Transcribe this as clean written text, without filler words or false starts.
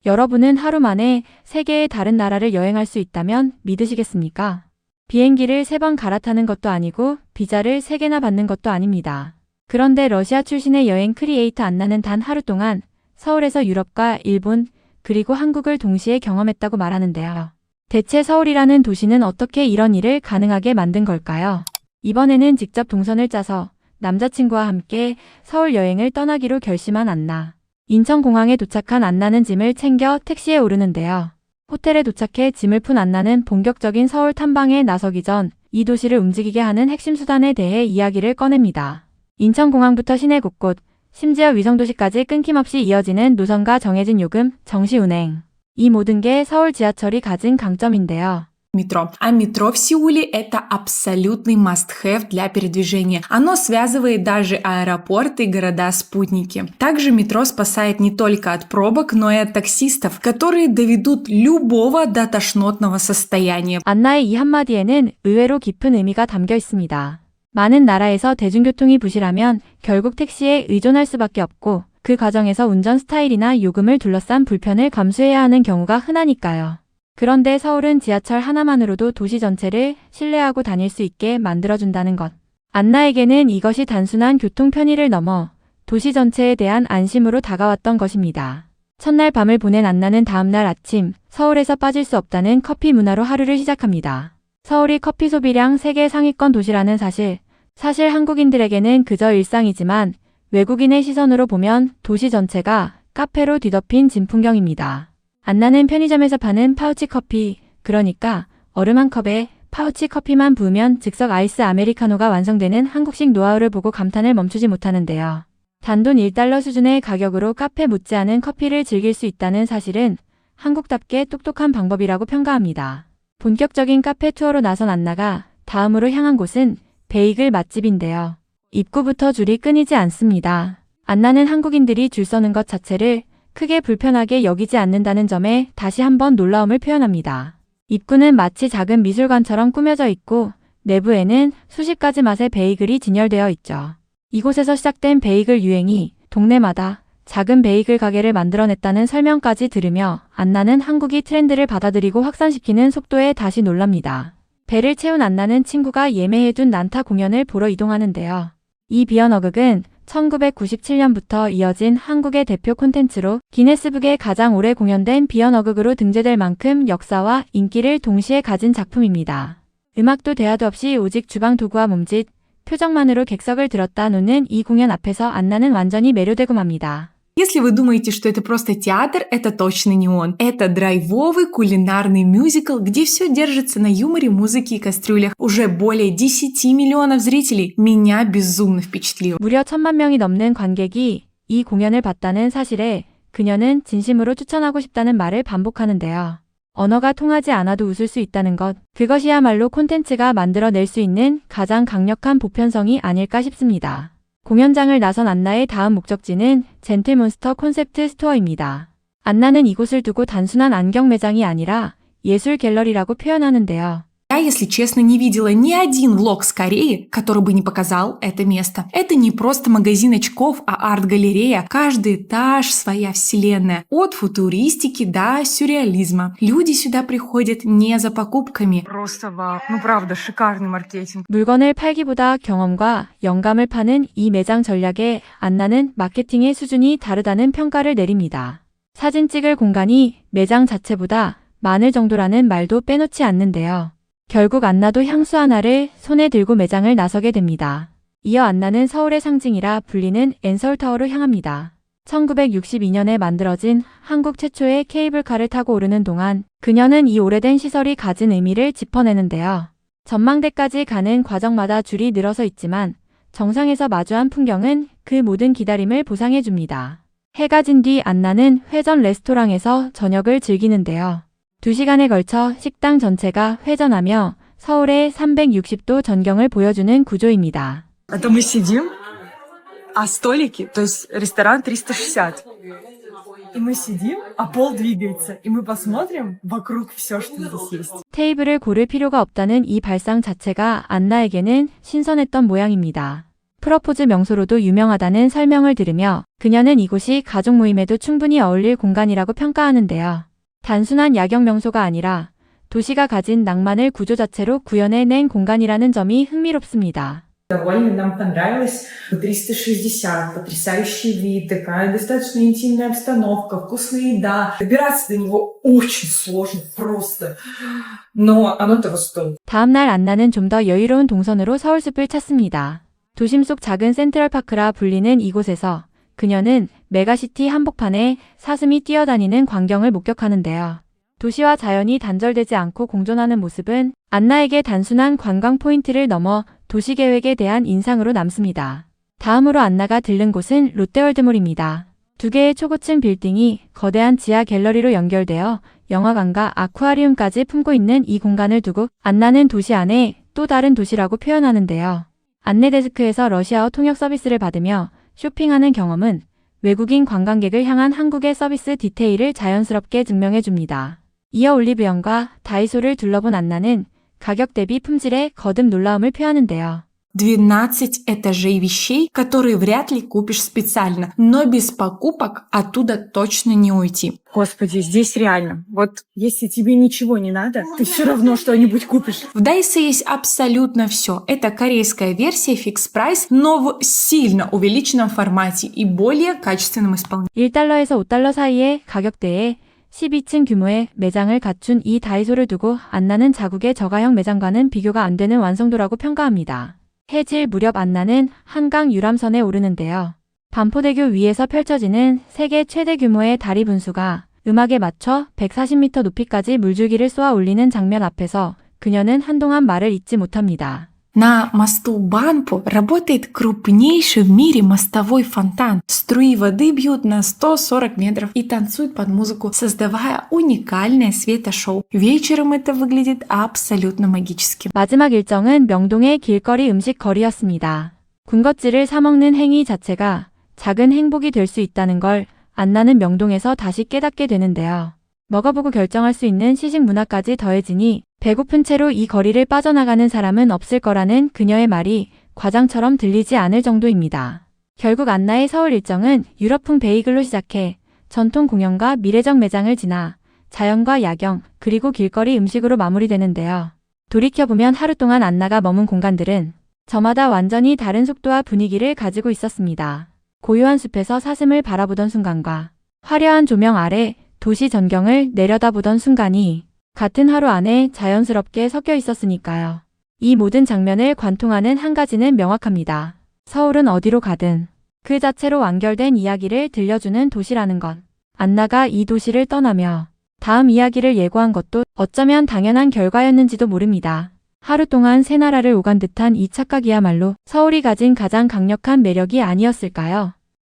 여러분은 하루 만에 세 개의 다른 나라를 여행할 수 있다면 믿으시겠습니까? 비행기를 3번 갈아타는 것도 아니고 비자를 3개나 받는 것도 아닙니다. 그런데 러시아 출신의 여행 크리에이터 안나는 단 하루 동안 서울에서 유럽과 일본 그리고 한국을 동시에 경험했다고 말하는데요. 대체 서울이라는 도시는 어떻게 이런 일을 가능하게 만든 걸까요? 이번에는 직접 동선을 짜서 남자친구와 함께 서울 여행을 떠나기로 결심한 안나. 인천공항에 도착한 안나는 짐을 챙겨 택시에 오르는데요. 호텔에 도착해 짐을 푼 안나는 본격적인 서울 탐방에 나서기 전 이 도시를 움직이게 하는 핵심 수단에 대해 이야기를 꺼냅니다. 인천공항부터 시내 곳곳, 심지어 위성도시까지 끊김없이 이어지는 노선과 정해진 요금, 정시 운행. 이 모든 게 서울 지하철이 가진 강점인데요. Метро. А метро в Сеуле – это абсолютный must-have для передвижения. Оно связывает даже аэропорты и города-спутники. Также метро спасает не только от пробок, но и от таксистов, которые доведут любого до тошнотного состояния. 안나의 이 한마디에는 의외로 깊은 의미가 담겨 있습니다. 많은 나라에서 대중교통이 부실하면 결국 택시에 의존할 수밖에 없고 그 과정에서 운전 스타일이나 요금을 둘러싼 불편을 감수해야 하는 경우가 흔하니까요. 그런데 서울은 지하철 하나만으로도 도시 전체를 신뢰하고 다닐 수 있게 만들어준다는 것. 안나에게는 이것이 단순한 교통 편의를 넘어 도시 전체에 대한 안심으로 다가왔던 것입니다. 첫날 밤을 보낸 안나는 다음날 아침 서울에서 빠질 수 없다는 커피 문화로 하루를 시작합니다. 서울이 커피 소비량 세계 상위권 도시라는 사실 한국인들에게는 그저 일상이지만 외국인의 시선으로 보면 도시 전체가 카페로 뒤덮인 진풍경입니다. 안나는 편의점에서 파는 파우치 커피, 그러니까 얼음 한 컵에 파우치 커피만 부으면 즉석 아이스 아메리카노가 완성되는 한국식 노하우를 보고 감탄을 멈추지 못하는데요. 단돈 1달러 수준의 가격으로 카페 못지않은 커피를 즐길 수 있다는 사실은 한국답게 똑똑한 방법이라고 평가합니다. 본격적인 카페 투어로 나선 안나가 다음으로 향한 곳은 베이글 맛집인데요. 입구부터 줄이 끊이지 않습니다. 안나는 한국인들이 줄 서는 것 자체를 크게 불편하게 여기지 않는다는 점에 다시 한번 놀라움을 표현합니다. 입구는 마치 작은 미술관처럼 꾸며져 있고 내부에는 수십 가지 맛의 베이글이 진열되어 있죠. 이곳에서 시작된 베이글 유행이 동네마다 작은 베이글 가게를 만들어냈다는 설명까지 들으며 안나는 한국이 트렌드를 받아들이고 확산시키는 속도에 다시 놀랍니다. 배를 채운 안나는 친구가 예매해둔 난타 공연을 보러 이동하는데요. 이 비언어극은 1997년부터 이어진 한국의 대표 콘텐츠로 기네스북에 가장 오래 공연된 비언어극으로 등재될 만큼 역사와 인기를 동시에 가진 작품입니다. 음악도 대화도 없이 오직 주방 도구와 몸짓, 표정만으로 객석을 들었다 놓는 이 공연 앞에서 안나는 완전히 매료되고 맙니다. Если вы думаете, что это просто театр, это точно не он. Это драйвовый кулинарный мюзикл, где все держится на юморе, музыке и кастрюлях. Уже более 10 миллионов зрителей. Меня безумно впечатлило. 무려 1000만 명이 넘는 관객이 이 공연을 봤다는 사실에 그녀는 진심으로 추천하고 싶다는 말을 반복하는데요. 언어가 통하지 않아도 웃을 수 있다는 것, 그것이야말로 콘텐츠가 만들어낼 수 있는 가장 강력한 보편성이 아닐까 싶습니다. 공연장을 나선 안나의 다음 목적지는 젠틀몬스터 콘셉트 스토어입니다. 안나는 이곳을 두고 단순한 안경 매장이 아니라 예술 갤러리라고 표현하는데요. Я, если честно, не видела ни один влог с Кореи, который бы не показал это место. Это не просто магазин очков, а арт-галерея. Каждый этаж своя вселенная. От футуристики до сюрреализма. Люди сюда приходят не за покупками. Просто вау. Ну правда, шикарный маркетинг. 물건을 팔기보다 경험과 영감을 파는 이 매장 전략에 안나는 마케팅의 수준이 다르다는 평가를 내립니다. 사진 찍을 공간이 매장 자체보다 많을 정도라는 말도 빼놓지 않는데요. 결국 안나도 향수 하나를 손에 들고 매장을 나서게 됩니다. 이어 안나는 서울의 상징이라 불리는 엔서울타워로 향합니다. 1962년에 만들어진 한국 최초의 케이블카를 타고 오르는 동안 그녀는 이 오래된 시설이 가진 의미를 짚어내는데요. 전망대까지 가는 과정마다 줄이 늘어서 있지만 정상에서 마주한 풍경은 그 모든 기다림을 보상해줍니다. 해가 진 뒤 안나는 회전 레스토랑에서 저녁을 즐기는데요. 2시간에 걸쳐 식당 전체가 회전하며 서울의 360도 전경을 보여주는 구조입니다. Это мы сидим, а столики, то есть ресторан 360. И мы сидим, а пол двигается. И мы посмотрим вокруг все, что здесь есть. 테이블을 고를 필요가 없다는 이 발상 자체가 안나에게는 신선했던 모양입니다. 프러포즈 명소로도 유명하다는 설명을 들으며 그녀는 이곳이 가족 모임에도 충분히 어울릴 공간이라고 평가하는데요. 단순한 야경 명소가 아니라 도시가 가진 낭만을 구조 자체로 구현해낸 공간이라는 점이 흥미롭습니다. Довольно нам понравилось. 360, потрясающий вид, такая достаточно интимная обстановка, вкусная еда. Добираться до него очень сложно, просто. Но оно того стоит. 다음날 안나는 좀 더 여유로운 동선으로 서울숲을 찾습니다. 도심 속 작은 센트럴파크라 불리는 이곳에서 그녀는 메가시티 한복판에 사슴이 뛰어다니는 광경을 목격하는데요. 도시와 자연이 단절되지 않고 공존하는 모습은 안나에게 단순한 관광 포인트를 넘어 도시계획에 대한 인상으로 남습니다. 다음으로 안나가 들른 곳은 롯데월드몰입니다. 두 개의 초고층 빌딩이 거대한 지하 갤러리로 연결되어 영화관과 아쿠아리움까지 품고 있는 이 공간을 두고 안나는 도시 안에 또 다른 도시라고 표현하는데요. 안내 데스크에서 러시아어 통역 서비스를 받으며 쇼핑하는 경험은 외국인 관광객을 향한 한국의 서비스 디테일을 자연스럽게 증명해줍니다. 이어 올리브영과 다이소를 둘러본 안나는 가격 대비 품질에 거듭 놀라움을 표하는데요. 12 этажей вещей, которые вряд ли купишь специально, но без покупок оттуда точно не уйти. Господи, здесь реально. Вот если тебе ничего не надо, ты все равно что-нибудь купишь. В Дайсе есть абсолютно все. Это корейская версия Fix Price, но в сильно увеличенном формате и более качественном исполнении. 1달러에서 5달러 사이의 가격대에 12층 규모의 매장을 갖춘 이 다이소를 두고 안나는 자국의 저가형 매장과는 비교가 안 되는 완성도라고 평가합니다. 해질 무렵 안나는 한강 유람선에 오르는데요. 반포대교 위에서 펼쳐지는 세계 최대 규모의 다리 분수가 음악에 맞춰 140m 높이까지 물줄기를 쏘아 올리는 장면 앞에서 그녀는 한동안 말을 잇지 못합니다. На мосту Банпо работает крупнейший в мире мостовой фонтан. Струи воды бьют на 140 метров и танцуют под музыку, создавая уникальное светошоу. Вечером это выглядит абсолютно магическим. 마지막 일정은 명동의 길거리 음식 거리였습니다. 군것질을 사먹는 행위 자체가 작은 행복이 될 수 있다는 걸 안나는 명동에서 다시 깨닫게 되는데요. 먹어보고 결정할 수 있는 시식 문화까지 더해지니 배고픈 채로 이 거리를 빠져나가는 사람은 없을 거라는 그녀의 말이 과장처럼 들리지 않을 정도입니다. 결국 안나의 서울 일정은 유럽풍 베이글로 시작해 전통 공연과 미래적 매장을 지나 자연과 야경 그리고 길거리 음식으로 마무리되는데요. 돌이켜보면 하루 동안 안나가 머문 공간들은 저마다 완전히 다른 속도와 분위기를 가지고 있었습니다. 고요한 숲에서 사슴을 바라보던 순간과 화려한 조명 아래 도시 전경을 내려다보던 순간이 같은 하루 안에 자연스럽게 섞여 있었으니까요. 이 모든 장면을 관통하는 한 가지는 명확합니다. 서울은 어디로 가든 그 자체로 완결된 이야기를 들려주는 도시라는 것. 안나가 이 도시를 떠나며 다음 이야기를 예고한 것도 어쩌면 당연한 결과였는지도 모릅니다. 하루 동안 새 나라를 오간 듯한 이 착각이야말로 서울이 가진 가장 강력한 매력이 아니었을까요?